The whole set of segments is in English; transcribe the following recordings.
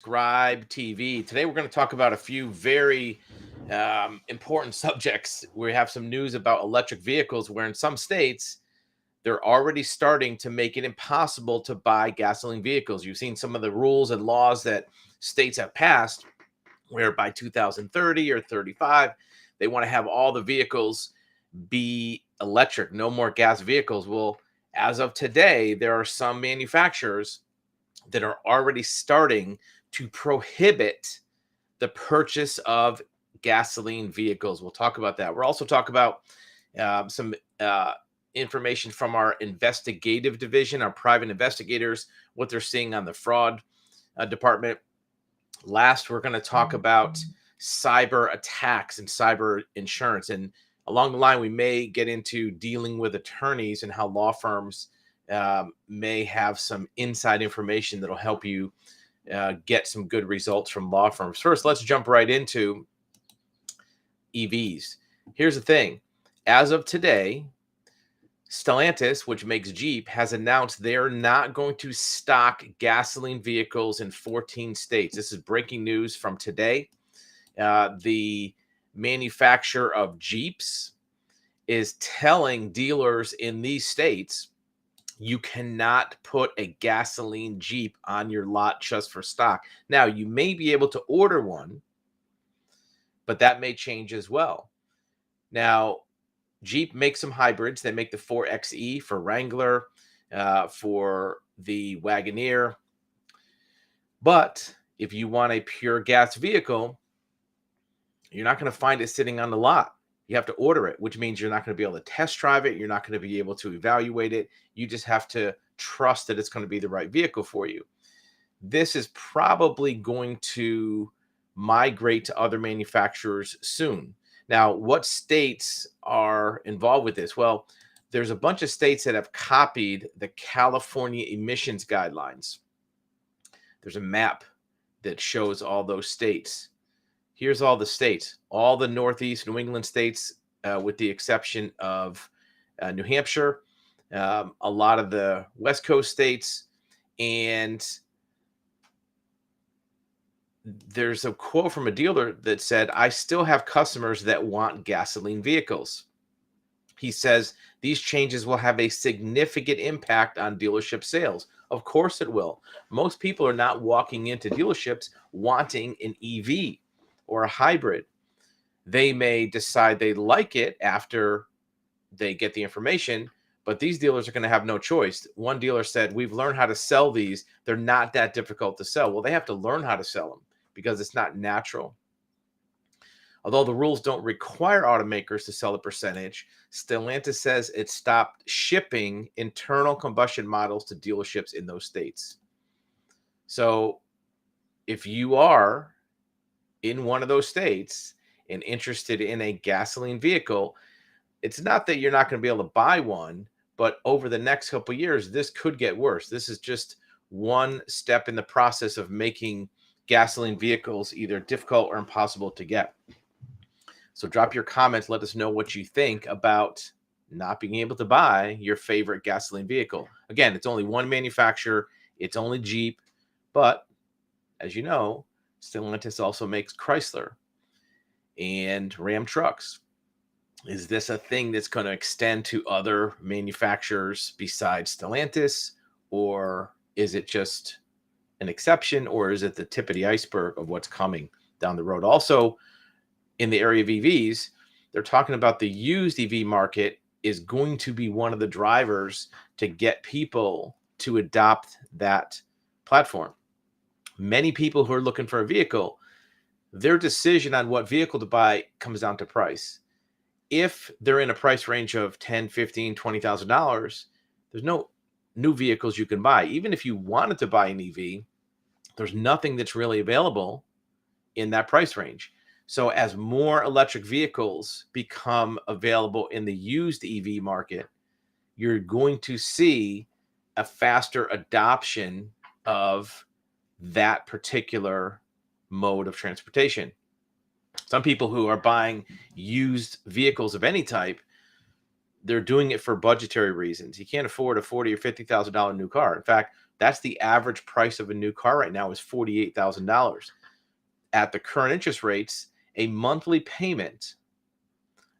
Scribe TV. Today, we're going to talk about a few very important subjects. We have some news about electric vehicles, where in some states, they're already starting to make it impossible to buy gasoline vehicles. You've seen some of the rules and laws that states have passed, where by 2030 or 35, they want to have all the vehicles be electric, no more gas vehicles. Well, as of today, there are some manufacturers that are already starting to prohibit the purchase of gasoline vehicles. We'll talk about that. We'll also talk about some information from our investigative division, our private investigators, what they're seeing on the fraud department. Last, we're going to talk about cyber attacks and cyber insurance. And along the line, we may get into dealing with attorneys and how law firms may have some inside information that'll help you get some good results from law firms. First, let's jump right into EVs. Here's the thing. As of today, Stellantis, which makes Jeep, has announced they're not going to stock gasoline vehicles in 14 states. This is breaking news from today. The manufacturer of Jeeps is telling dealers in these states, you cannot put a gasoline Jeep on your lot just for stock. Now, you may be able to order one, but that may change as well. Now, Jeep makes some hybrids. They make the 4xe for Wrangler, for the Wagoneer. But if you want a pure gas vehicle, you're not going to find it sitting on the lot. You have to order it, which means you're not going to be able to test drive it. You're not going to be able to evaluate it. You just have to trust that it's going to be the right vehicle for you. This is probably going to migrate to other manufacturers soon. Now, what states are involved with this? Well, there's a bunch of states that have copied the California emissions guidelines. There's a map that shows all those states. Here's all the states, all the Northeast New England states, with the exception of New Hampshire, a lot of the West Coast states. And there's a quote from a dealer that said, I still have customers that want gasoline vehicles. He says these changes will have a significant impact on dealership sales. Of course it will. Most people are not walking into dealerships wanting an EV or a hybrid. They may decide they like it after they get the information, but these dealers are going to have no choice. One dealer said, we've learned how to sell these. They're not that difficult to sell. Well, they have to learn how to sell them because it's not natural. Although the rules don't require automakers to sell a percentage, Stellantis says it stopped shipping internal combustion models to dealerships in those states. So if you are in one of those states and interested in a gasoline vehicle, it's not that you're not going to be able to buy one, but over the next couple of years, this could get worse. This is just one step in the process of making gasoline vehicles either difficult or impossible to get. So drop your comments. Let us know what you think about not being able to buy your favorite gasoline vehicle. Again, it's only one manufacturer. It's only Jeep. But as you know, Stellantis also makes Chrysler and Ram trucks. Is this a thing that's going to extend to other manufacturers besides Stellantis? Or is it just an exception? Or is it the tip of the iceberg of what's coming down the road? Also, in the area of EVs, they're talking about the used EV market is going to be one of the drivers to get people to adopt that platform. Many people who are looking for a vehicle, their decision on what vehicle to buy comes down to price. If they're in a price range of $10,000, $15,000, $20,000, there's no new vehicles you can buy. Even if you wanted to buy an EV, there's nothing that's really available in that price range. So as more electric vehicles become available in the used EV market, you're going to see a faster adoption of that particular mode of transportation. Some people who are buying used vehicles of any type, they're doing it for budgetary reasons. You can't afford a $40,000 or $50,000 new car. In fact, That's the average price of a new car right now is $48,000. At the current interest rates, a monthly payment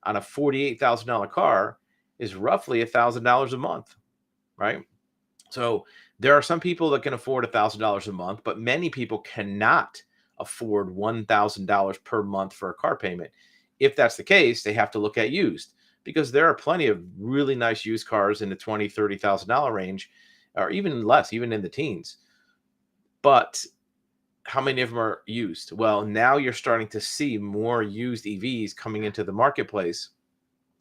on a $48,000 car is roughly $1,000 a month, right? So there are some people that can afford $1,000 a month, but many people cannot afford $1,000 per month for a car payment. If that's the case, they have to look at used because there are plenty of really nice used cars in the $20,000-$30,000 range, or even less, even in the teens. But how many of them are used? Well, now you're starting to see more used EVs coming into the marketplace.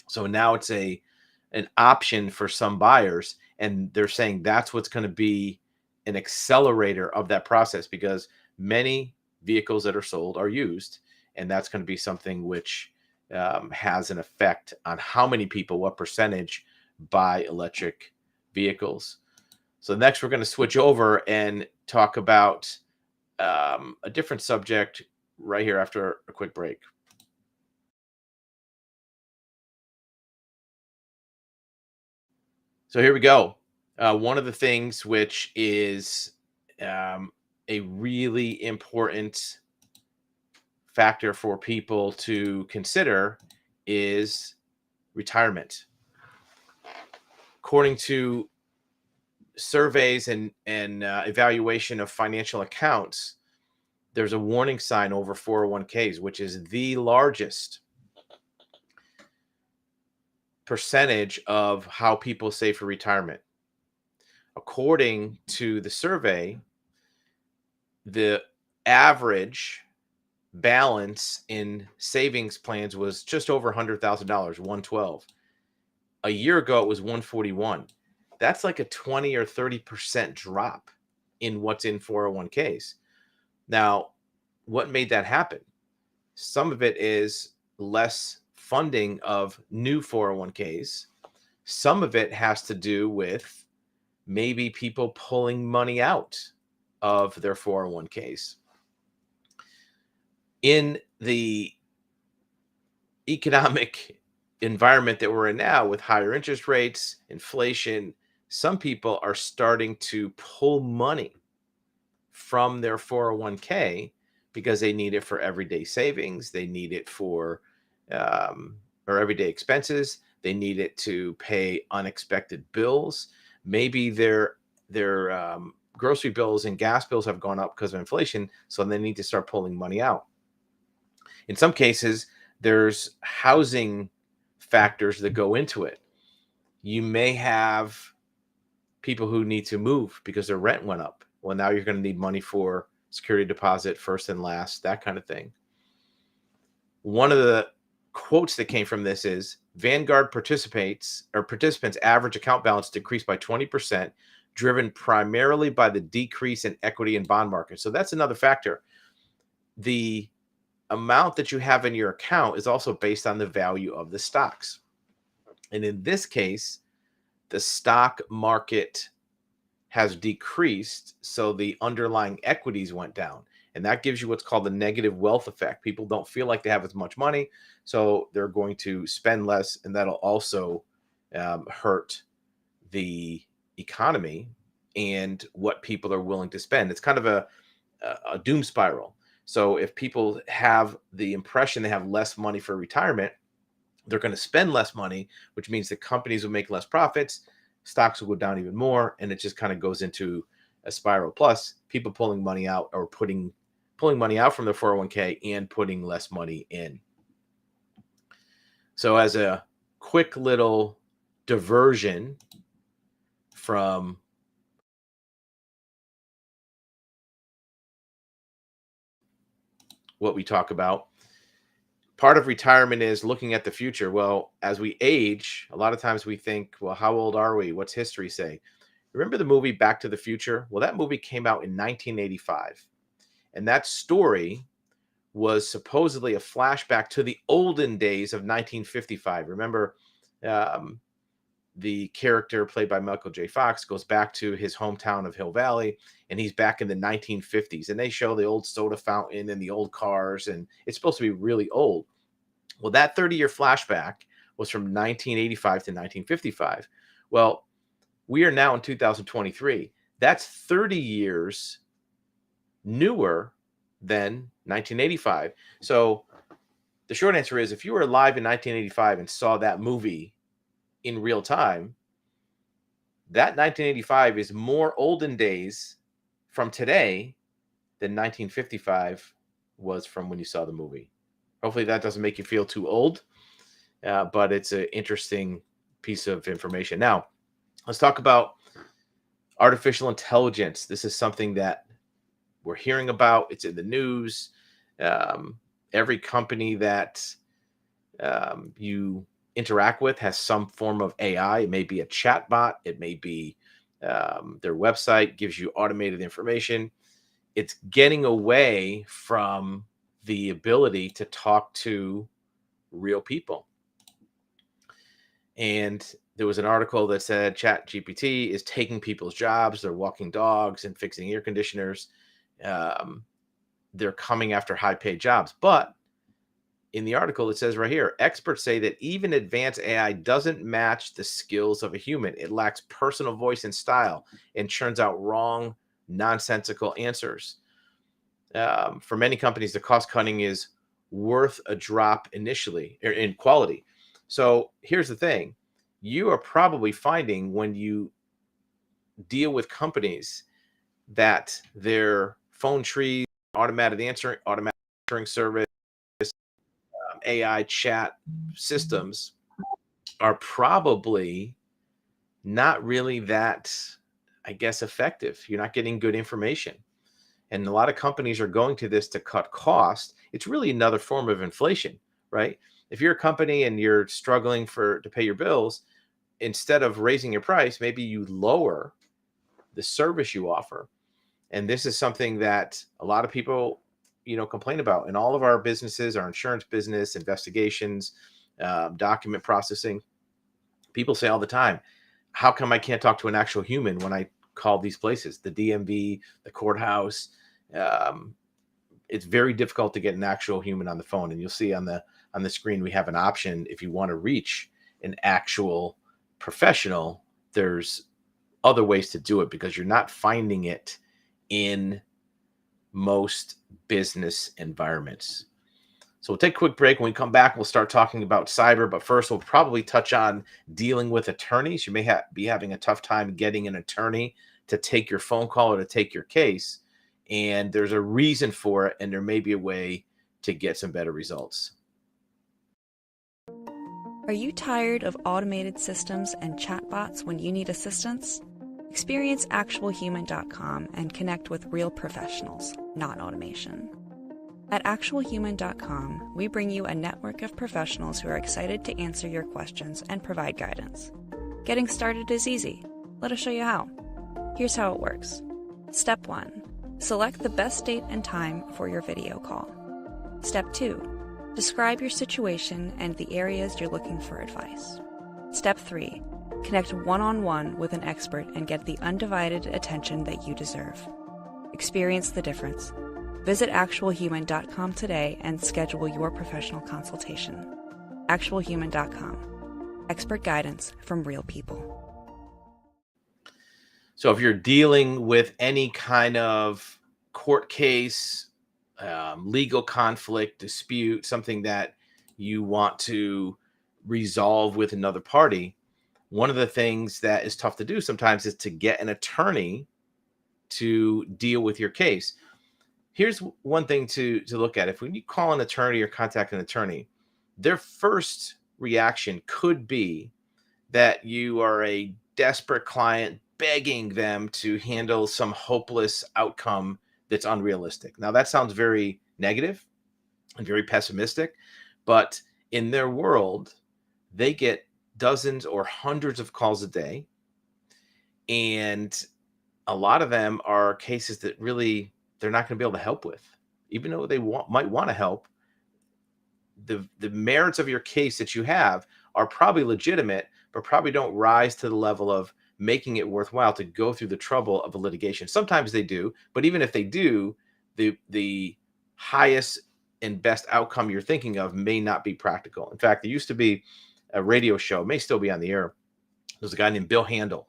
So now it's an option for some buyers, and they're saying that's what's going to be an accelerator of that process because many vehicles that are sold are used, and that's going to be something which has an effect on how many people, what percentage buy electric vehicles. So next, we're going to switch over and talk about a different subject right here after a quick break. So here we go. One of the things which is um, a really important factor for people to consider is retirement. According to surveys and evaluation of financial accounts, there's a warning sign over 401ks, which is the largest percentage of how people save for retirement. According to the survey, the average balance in savings plans was just over $100,000, 112. A year ago, it was 141. That's like a 20 or 30% drop in what's in 401ks. Now, what made that happen? Some of it is less funding of new 401ks. Some of it has to do with maybe people pulling money out of their 401ks. In the economic environment that we're in now with higher interest rates, inflation, some people are starting to pull money from their 401k because they need it for everyday savings, they need it for or everyday expenses, they need it to pay unexpected bills. Maybe their grocery bills and gas bills have gone up because of inflation, so they need to start pulling money out. In some cases, there's housing factors that go into it. You may have people who need to move because their rent went up. Well, now you're going to need money for security deposit, first and last, that kind of thing. One of the quotes that came from this is Vanguard participants average account balance decreased by 20%, driven primarily by the decrease in equity and bond markets. So that's another factor. The amount that you have in your account is also based on the value of the stocks. And in this case, the stock market has decreased, so the underlying equities went down. And that gives you what's called the negative wealth effect. People don't feel like they have as much money, so they're going to spend less, and that'll also hurt the economy and what people are willing to spend. It's kind of a doom spiral. So if people have the impression they have less money for retirement, they're going to spend less money, which means the companies will make less profits, stocks will go down even more, and it just kind of goes into a spiral. Plus, people pulling money out or pulling money out from their 401k and putting less money in. So as a quick little diversion from what we talk about, part of retirement is looking at the future. Well, as we age, a lot of times we think, well, how old are we? What's history say? Remember the movie Back to the Future? Well, that movie came out in 1985. And that story was supposedly a flashback to the olden days of 1955. Remember, um, the character played by Michael J. Fox goes back to his hometown of Hill Valley, and he's back in the 1950s. And they show the old soda fountain and the old cars, and it's supposed to be really old. Well, that 30-year flashback was from 1985 to 1955. Well, we are now in 2023. That's 30 years newer than 1985. So the short answer is, if you were alive in 1985 and saw that movie in real time, that 1985 is more olden days from today than 1955 was from when you saw the movie. Hopefully that doesn't make you feel too old, but it's an interesting piece of information. Now, let's talk about artificial intelligence. This is something that we're hearing about. It's in the news. Every company that you interact with has some form of AI. It may be a chat bot. It may be their website gives you automated information. It's getting away from the ability to talk to real people. And there was an article that said Chat GPT is taking people's jobs. They're walking dogs and fixing air conditioners. They're coming after high paid jobs. But in the article, it says right here, experts say that even advanced AI doesn't match the skills of a human. It lacks personal voice and style and churns out wrong, nonsensical answers. For many companies, the cost cutting is worth a drop initially in quality. So here's the thing. You are probably finding when you deal with companies that their phone trees, automatic answering service, AI chat systems are probably not really that, I guess, effective. You're not getting good information. And a lot of companies are going to this to cut cost. It's really another form of inflation, right? If you're a company and you're struggling to pay your bills, instead of raising your price, maybe you lower the service you offer. And this is something that a lot of people, complain about in all of our businesses, our insurance business, investigations, document processing. People say all the time, how come I can't talk to an actual human when I call these places, the DMV, the courthouse? It's very difficult to get an actual human on the phone. And you'll see on the screen, we have an option. If you want to reach an actual professional, there's other ways to do it because you're not finding it in most business environments. So we'll take a quick break. When we come back, we'll start talking about cyber. But first, we'll probably touch on dealing with attorneys. You may be having a tough time getting an attorney to take your phone call or to take your case. And there's a reason for it, and there may be a way to get some better results. Are you tired of automated systems and chatbots when you need assistance? Experience actualhuman.com and connect with real professionals, not automation. At actualhuman.com, we bring you a network of professionals who are excited to answer your questions and provide guidance. Getting started is easy. Let us show you how. Here's how it works. Step 1. Select the best date and time for your video call. Step 2. Describe your situation and the areas you're looking for advice. Step 3. Connect one-on-one with an expert and get the undivided attention that you deserve. Experience the difference. Visit actualhuman.com today and schedule your professional consultation. Actualhuman.com. Expert guidance from real people. So if you're dealing with any kind of court case, legal conflict, dispute, something that you want to resolve with another party, one of the things that is tough to do sometimes is to get an attorney to deal with your case. Here's one thing to look at. If when you call an attorney or contact an attorney, their first reaction could be that you are a desperate client begging them to handle some hopeless outcome that's unrealistic. Now, that sounds very negative and very pessimistic, but in their world, they get dozens or hundreds of calls a day. And a lot of them are cases that really they're not going to be able to help with, even though they might want to help. The merits of your case that you have are probably legitimate, but probably don't rise to the level of making it worthwhile to go through the trouble of a litigation. Sometimes they do, but even if they do, the highest and best outcome you're thinking of may not be practical. In fact, there used to be a radio show, may still be on the air. There's a guy named Bill Handel,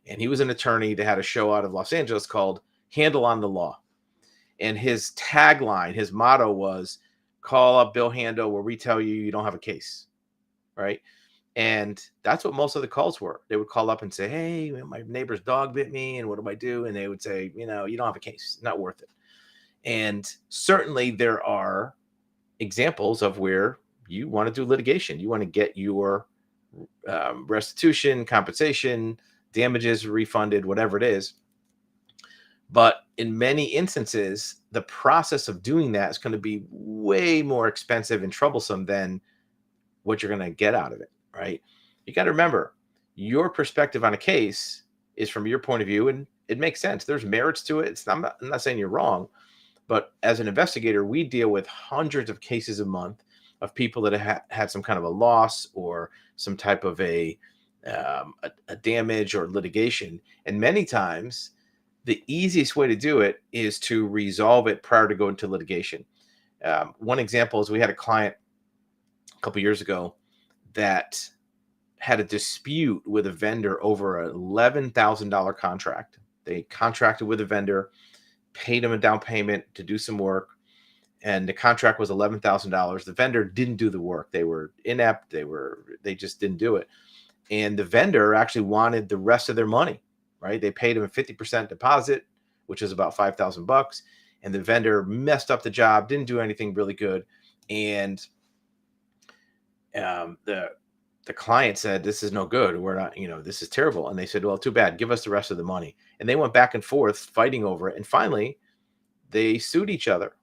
and he was an attorney that had a show out of Los Angeles called Handle on the Law. And his tagline, his motto was, call up Bill Handel where we tell you you don't have a case, right? And that's what most of the calls were. They would call up and say, hey, my neighbor's dog bit me, and what do I do? And they would say, you don't have a case, not worth it. And certainly there are examples of where you want to do litigation. You want to get your restitution, compensation, damages refunded, whatever it is. But in many instances, the process of doing that is going to be way more expensive and troublesome than what you're going to get out of it, right? You got to remember, your perspective on a case is from your point of view, and it makes sense. There's merits to it. I'm not saying you're wrong, but as an investigator, we deal with hundreds of cases a month of people that have had some kind of a loss or some type of a damage or litigation. And many times, the easiest way to do it is to resolve it prior to going to litigation. One example is we had a client a couple years ago that had a dispute with a vendor over an $11,000 contract. They contracted with a vendor, paid him a down payment to do some work, and the contract was $11,000. The vendor didn't do the work. They were inept. They just didn't do it. And the vendor actually wanted the rest of their money. Right? They paid him a 50% deposit, which is about $5,000, and the vendor messed up the job, didn't do anything really good. And the client said, this is no good. We're not, this is terrible. And they said, well, too bad. Give us the rest of the money. And they went back and forth fighting over it. And finally, they sued each other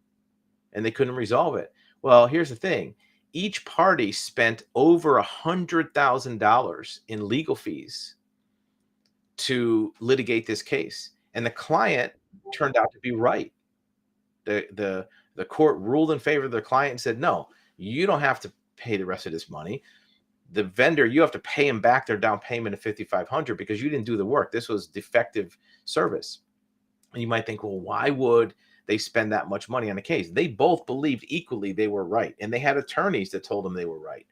and they couldn't resolve it. Well, here's the thing. Each party spent over $100,000 in legal fees to litigate this case, and the client turned out to be right. The court ruled in favor of the client and said, no, you don't have to pay the rest of this money. The vendor, you have to pay him back their down payment of $5,500 because you didn't do the work. This was defective service. And you might think, well, why would they spend that much money on a case? They both believed equally they were right, and they had attorneys that told them they were right.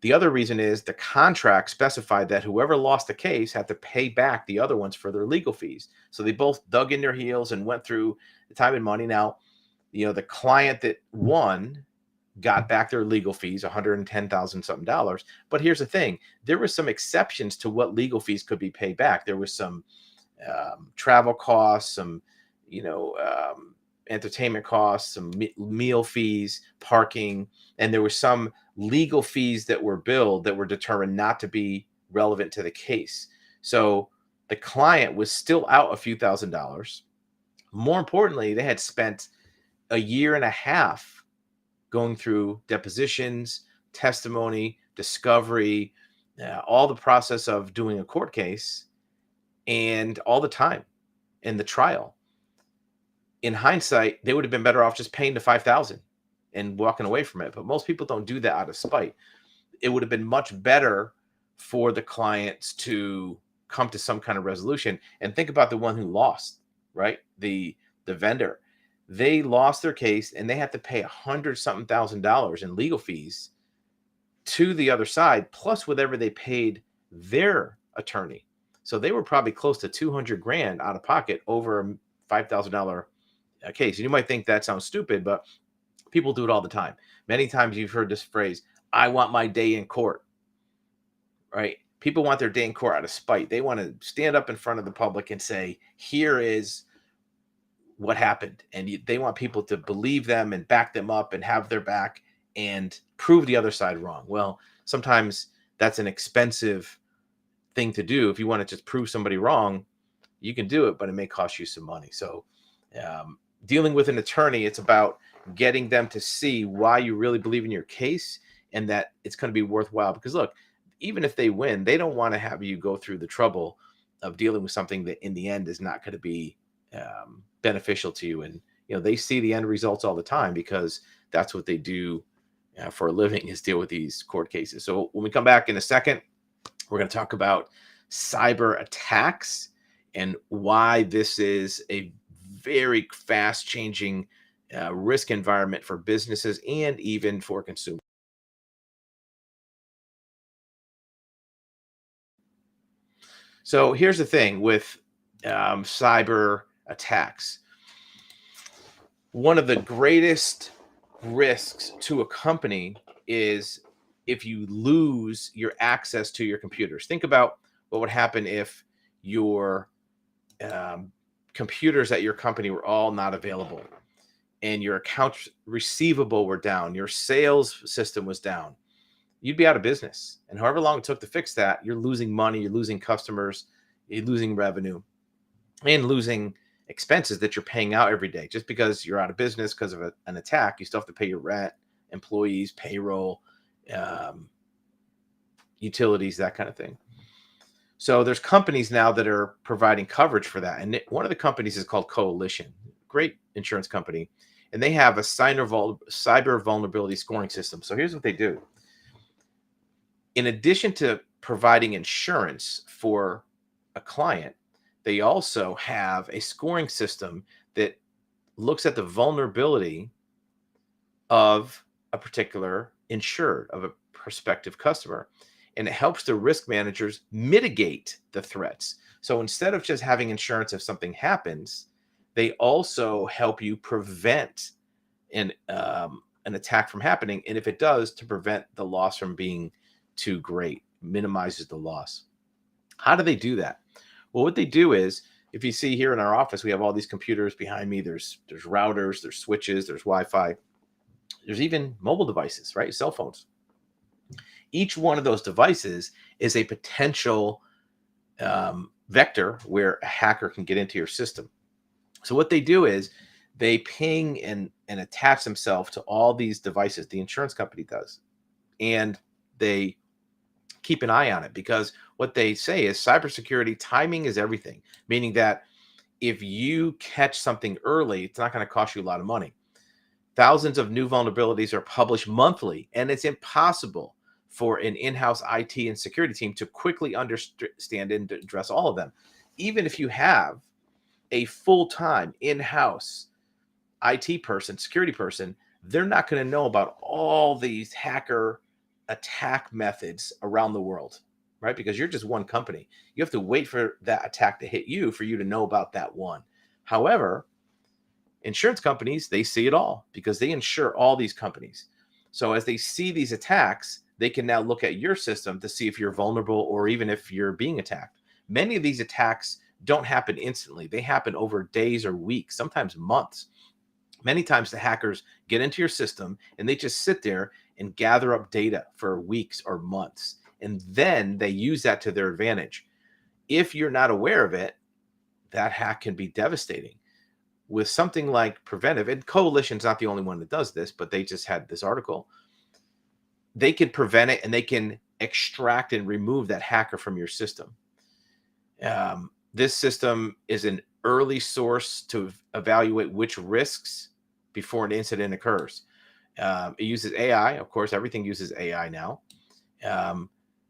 The other reason is the contract specified that whoever lost the case had to pay back the other ones for their legal fees. So they both dug in their heels and went through the time and money. Now, the client that won got back their legal fees, $110,000 something dollars. But here's the thing. There were some exceptions to what legal fees could be paid back. There was some travel costs, some, entertainment costs, some meal fees, parking, and there were some legal fees that were billed that were determined not to be relevant to the case. So the client was still out a few $1,000s. More importantly, they had spent a year and a half going through depositions, testimony, discovery, all the process of doing a court case, and all the time in the trial. In hindsight, they would have been better off just paying the $5,000 and walking away from it. But most people don't do that out of spite. It would have been much better for the clients to come to some kind of resolution. And think about the one who lost, right? The vendor. They lost their case and they had to pay $100-something thousand in legal fees to the other side, plus whatever they paid their attorney. So they were probably close to $200,000 out of pocket over a $5,000 case. And you might think that sounds stupid, but people do it all the time. Many times you've heard this phrase, I want my day in court, right? People want their day in court out of spite. They want to stand up in front of the public and say, here is what happened. And they want people to believe them and back them up and have their back and prove the other side wrong. Well, sometimes that's an expensive thing to do. If you want to just prove somebody wrong, you can do it, but it may cost you some money. So dealing with an attorney, it's about getting them to see why you really believe in your case and that it's going to be worthwhile. Because look, even if they win, they don't want to have you go through the trouble of dealing with something that in the end is not going to be beneficial to you. And, they see the end results all the time because that's what they do for a living, is deal with these court cases. So when we come back in a second, we're going to talk about cyber attacks and why this is a very fast changing risk environment for businesses and even for consumers. So here's the thing with cyber attacks. One of the greatest risks to a company is if you lose your access to your computers. Think about what would happen if your um, computers at your company were all not available and your accounts receivable were down, your sales system was down. You'd be out of business. And however long it took to fix that, you're losing money, you're losing customers, you're losing revenue, and losing expenses that you're paying out every day. Just because you're out of business because of an attack, you still have to pay your rent, employees, payroll, um, utilities, that kind of thing. So there's companies now that are providing coverage for that. And one of the companies is called Coalition, great insurance company. And they have a cyber vulnerability scoring system. So here's what they do. In addition to providing insurance for a client, they also have a scoring system that looks at the vulnerability of a particular insured, of a prospective customer, and it helps the risk managers mitigate the threats. So instead of just having insurance if something happens, they also help you prevent an attack from happening, and if it does, to prevent the loss from being too great, minimizes the loss. How do they do that? Well, what they do is, if you see here in our office, we have all these computers behind me. There's routers, there's switches, there's Wi-Fi, there's even mobile devices, right? Cell phones. Each one of those devices is a potential vector where a hacker can get into your system. So what they do is they ping and attach themselves to all these devices. The insurance company does, and they keep an eye on it, because what they say is cybersecurity timing is everything, meaning that if you catch something early, it's not going to cost you a lot of money. Thousands of new vulnerabilities are published monthly, and it's impossible for an in-house IT and security team to quickly understand and address all of them. Even if you have a full-time in-house IT person, security person, they're not going to know about all these hacker attack methods around the world, right? Because you're just one company. You have to wait for that attack to hit you for you to know about that one. However, insurance companies, they see it all because they insure all these companies. So as they see these attacks, they can now look at your system to see if you're vulnerable or even if you're being attacked. Many of these attacks don't happen instantly. They happen over days or weeks, sometimes months. Many times the hackers get into your system and they just sit there and gather up data for weeks or months. And then they use that to their advantage. If you're not aware of it, that hack can be devastating. With something like Preventive, and Coalition's not the only one that does this, but they just had this article, they can prevent it and they can extract and remove that hacker from your system. This system is an early source to evaluate which risks before an incident occurs. It uses AI, of course, everything uses AI now,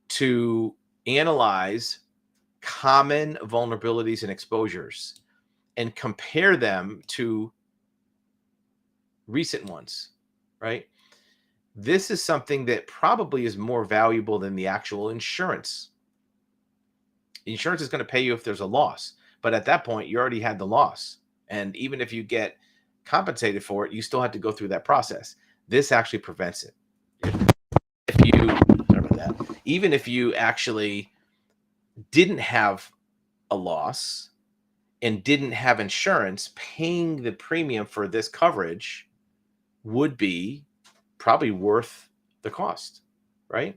to analyze common vulnerabilities and exposures and compare them to recent ones, right? This is something that probably is more valuable than the actual insurance. Insurance is going to pay you if there's a loss, but at that point, you already had the loss. And even if you get compensated for it, you still have to go through that process. This actually prevents it. Sorry about that. Even if you actually didn't have a loss and didn't have insurance, paying the premium for this coverage would be probably worth the cost, right?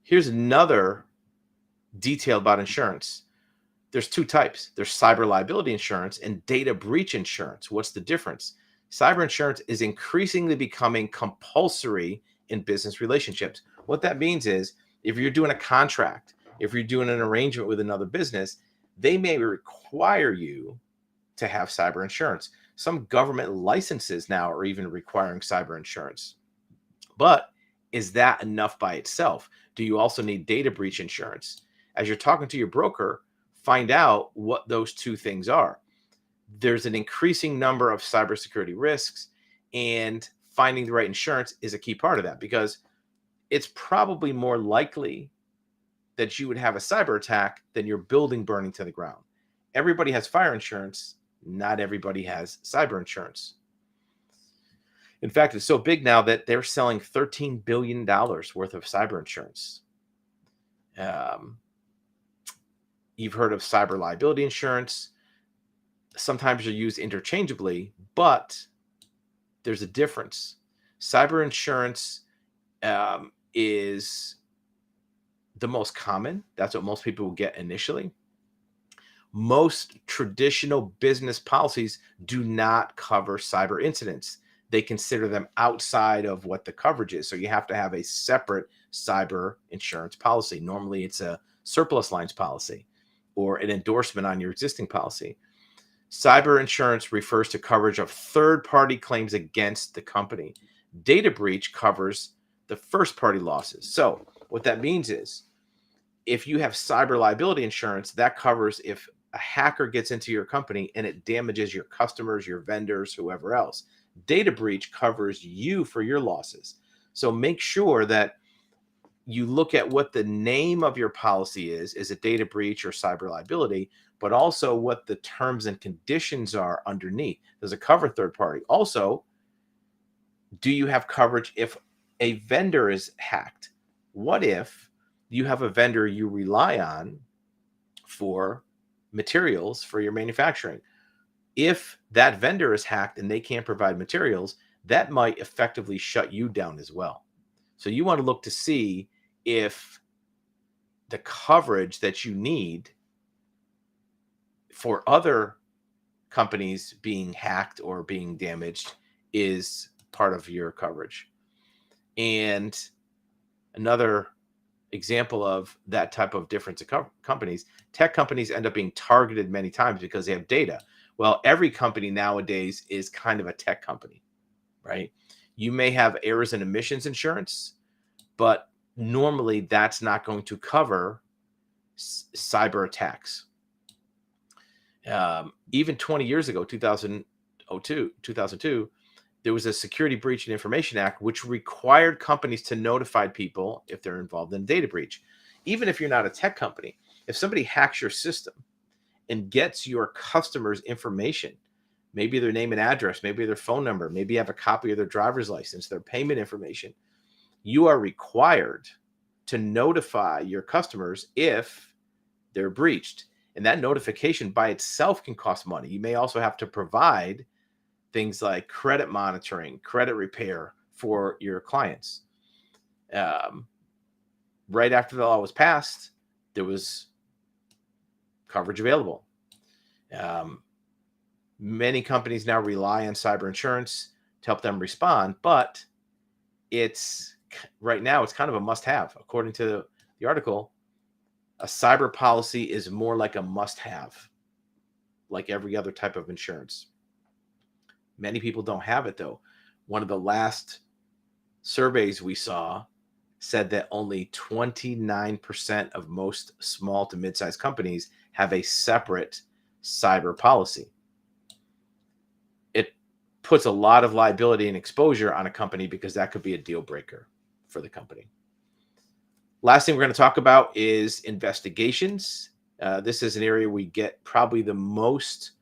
Here's another detail about insurance. There's two types. There's cyber liability insurance and data breach insurance. What's the difference? Cyber insurance is increasingly becoming compulsory in business relationships. What that means is if you're doing a contract, if you're doing an arrangement with another business, they may require you to have cyber insurance. Some government licenses now are even requiring cyber insurance. But is that enough by itself? Do you also need data breach insurance? As you're talking to your broker, find out what those two things are. There's an increasing number of cybersecurity risks, and finding the right insurance is a key part of that, because it's probably more likely that you would have a cyber attack, then your building burning to the ground. Everybody has fire insurance. Not everybody has cyber insurance. In fact, it's so big now that they're selling $13 billion worth of cyber insurance. You've heard of cyber liability insurance. Sometimes they're used interchangeably, but there's a difference. Cyber insurance is the most common. That's what most people will get initially. Most traditional business policies do not cover cyber incidents. They consider them outside of what the coverage is. So you have to have a separate cyber insurance policy. Normally it's a surplus lines policy or an endorsement on your existing policy. Cyber insurance refers to coverage of third-party claims against the company. Data breach covers the first-party losses. So what that means is if you have cyber liability insurance, that covers if a hacker gets into your company and it damages your customers, your vendors, whoever else. Data breach covers you for your losses. So make sure that you look at what the name of your policy is it data breach or cyber liability, but also what the terms and conditions are underneath. Does it cover third party? Also, do you have coverage if a vendor is hacked? What if you have a vendor you rely on for materials for your manufacturing? If that vendor is hacked and they can't provide materials, that might effectively shut you down as well. So you want to look to see if the coverage that you need for other companies being hacked or being damaged is part of your coverage. And another example of that type of difference of companies, tech companies end up being targeted many times because they have data. Well, every company nowadays is kind of a tech company, right? You may have errors and omissions insurance, but normally that's not going to cover cyber attacks. Even 20 years ago, 2002, there was a Security Breach and Information Act, which required companies to notify people if they're involved in a data breach. Even if you're not a tech company, if somebody hacks your system and gets your customers' information, maybe their name and address, maybe their phone number, maybe you have a copy of their driver's license, their payment information, you are required to notify your customers if they're breached. And that notification by itself can cost money. You may also have to provide things like credit monitoring, credit repair for your clients. Right after the law was passed, there was coverage available. Many companies now rely on cyber insurance to help them respond, but it's right now it's kind of a must-have. According to the article, a cyber policy is more like a must-have, like every other type of insurance. Many people don't have it, though. One of the last surveys we saw said that only 29% of most small to mid-sized companies have a separate cyber policy. It puts a lot of liability and exposure on a company because that could be a deal breaker for the company. Last thing we're going to talk about is investigations. This is an area we get probably the most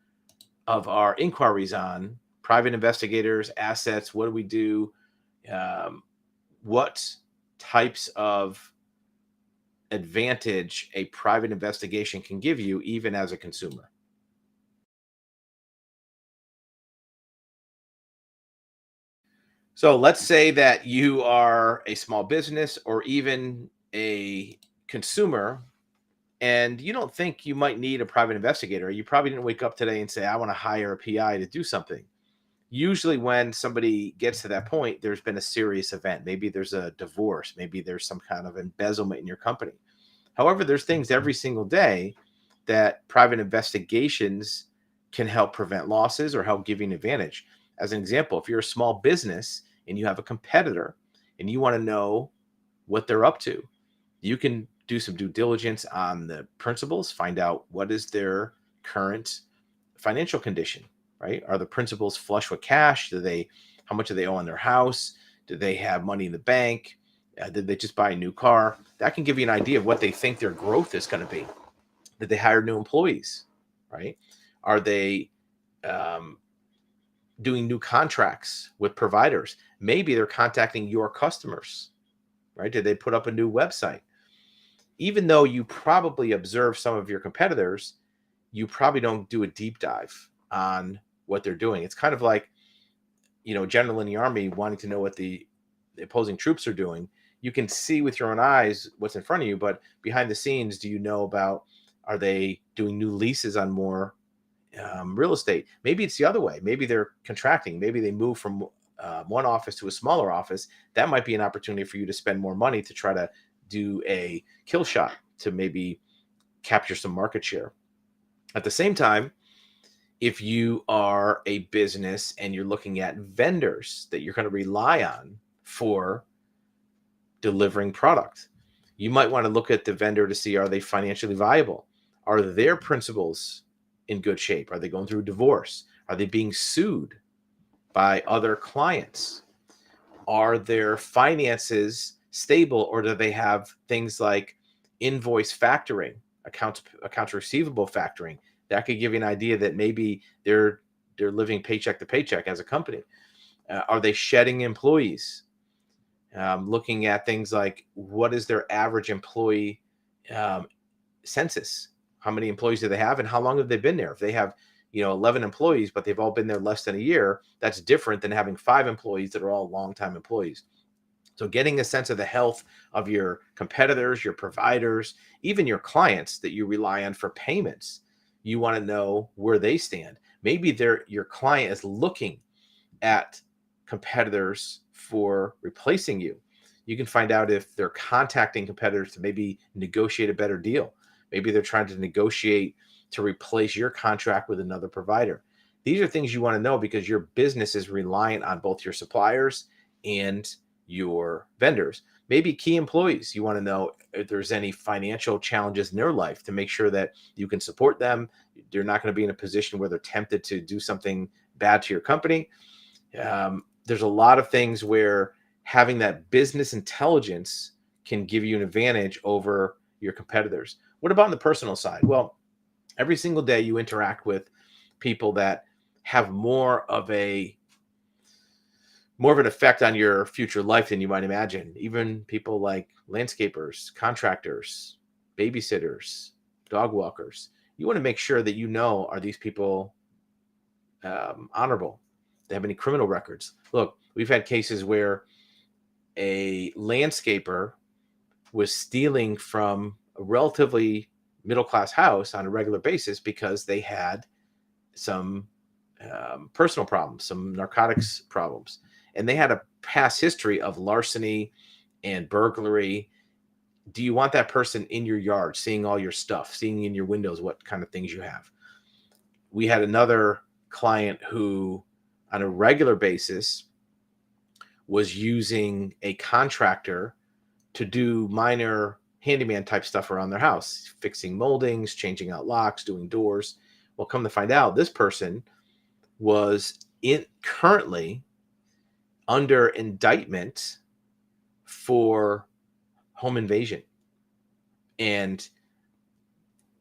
of our inquiries on. Private investigators, assets, what do we do? What types of advantage a private investigation can give you even as a consumer. So let's say that you are a small business or even a consumer and you don't think you might need a private investigator. You probably didn't wake up today and say, I want to hire a PI to do something. Usually when somebody gets to that point, there's been a serious event. Maybe there's a divorce. Maybe there's some kind of embezzlement in your company. However, there's things every single day that private investigations can help prevent losses or help give you an advantage. As an example, if you're a small business and you have a competitor and you want to know what they're up to, you can do some due diligence on the principals, find out what is their current financial condition, right? Are the principals flush with cash? How much do they owe on their house? Do they have money in the bank? Did they just buy a new car? That can give you an idea of what they think their growth is going to be. Did they hire new employees, right? Are they doing new contracts with providers? Maybe they're contacting your customers, right? Did they put up a new website? Even though you probably observe some of your competitors, you probably don't do a deep dive on what they're doing. It's kind of like, general in the army wanting to know what the opposing troops are doing. You can see with your own eyes what's in front of you, but behind the scenes, do you know about, are they doing new leases on more real estate? Maybe it's the other way. Maybe they're contracting. Maybe they move from one office to a smaller office. That might be an opportunity for you to spend more money to try to do a kill shot to maybe capture some market share. At the same time, if you are a business and you're looking at vendors that you're going to rely on for delivering product, you might want to look at the vendor to see, are they financially viable? Are their principals in good shape? Are they going through divorce? Are they being sued by other clients? Are their finances stable, or do they have things like invoice factoring, accounts receivable factoring? That could give you an idea that maybe they're living paycheck to paycheck as a company. Are they shedding employees? Looking at things like, what is their average employee census? How many employees do they have, and how long have they been there? If they have 11 employees, but they've all been there less than a year, that's different than having 5 employees that are all longtime employees. So getting a sense of the health of your competitors, your providers, even your clients that you rely on for payments, you want to know where they stand. Maybe your client is looking at competitors for replacing you. You can find out if they're contacting competitors to maybe negotiate a better deal. Maybe they're trying to negotiate to replace your contract with another provider. These are things you want to know because your business is reliant on both your suppliers and your vendors. Maybe key employees. You want to know if there's any financial challenges in their life to make sure that you can support them. They're not going to be in a position where they're tempted to do something bad to your company. There's a lot of things where having that business intelligence can give you an advantage over your competitors. What about on the personal side? Well, every single day you interact with people that have more of an effect on your future life than you might imagine. Even people like landscapers, contractors, babysitters, dog walkers. You want to make sure that are these people honorable? They have any criminal records? Look, we've had cases where a landscaper was stealing from a relatively middle-class house on a regular basis because they had some personal problems, some narcotics problems, and they had a past history of larceny and burglary. Do you want that person in your yard, seeing all your stuff, seeing in your windows what kind of things you have? We had another client who, on a regular basis, was using a contractor to do minor handyman type stuff around their house, fixing moldings, changing out locks, doing doors. Well, come to find out, this person was currently under indictment for home invasion. And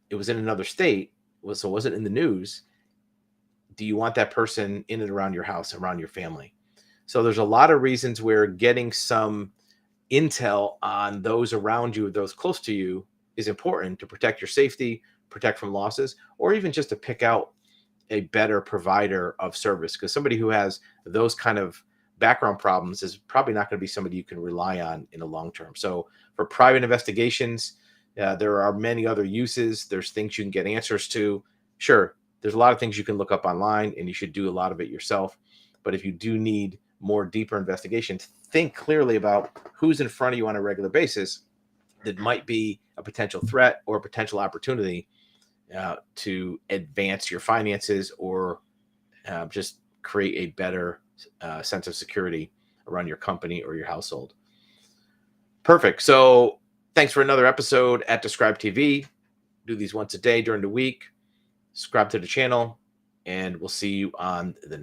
it was in another state, so it wasn't in the news. Do you want that person in and around your house, around your family? So there's a lot of reasons where getting some intel on those around you, those close to you, is important to protect your safety, protect from losses, or even just to pick out a better provider of service. Because somebody who has those kind of background problems is probably not going to be somebody you can rely on in the long term. So for private investigations, there are many other uses. There's things you can get answers to. Sure, there's a lot of things you can look up online, and you should do a lot of it yourself. But if you do need more deeper investigation, think clearly about who's in front of you on a regular basis that might be a potential threat or a potential opportunity to advance your finances or just create a better sense of security around your company or your household. Perfect. So thanks for another episode at Describe TV. Do these once a day during the week. Subscribe to the channel, and we'll see you on the